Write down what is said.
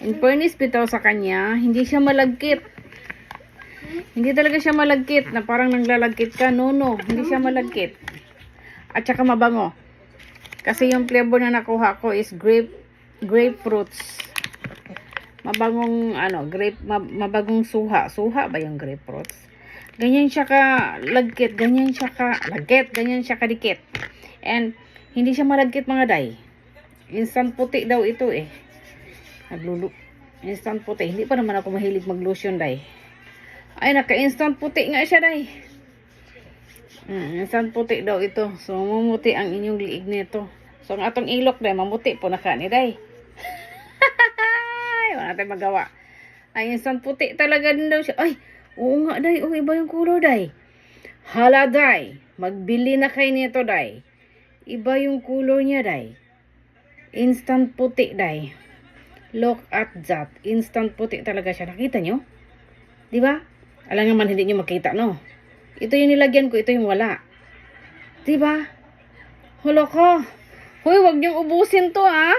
In fairness bitaw sa kanya, hindi siya malagkit. Hindi talaga siya malagkit na parang naglalagkit ka. No, hindi siya malagkit. At saka mabango. Kasi yung flavor na nakuha ko is grapefruits. Mabangong mabagong suha. Suha ba yung grapefruits? Ganyan siya ka lagkit, ganyan siya kadikit. And hindi siya malagkit mga day. Instant puti daw ito eh. Instant puti. Hindi pa naman ako mahilig mag-lotion day. Ay, naka-instant puti nga siya day. Instant puti daw ito. So, mamuti ang inyong liig nito. So, ang atong ilok day, mamuti po na ka ni day. Wala natin magawa. Ay, instant puti talaga din daw siya. Ay, oo nga day. Oh, iba yung color day. Hala day. Magbili na kayo nito day. Iba yung color niya day. Instant puti day. Look at that. Instant puti talaga siya. Nakita nyo? Diba? Alam naman hindi nyo makita, no? Ito yung nilagyan ko, ito yung wala. Diba? Hulo ko. Hoy, wag niyong ubusin to, ah.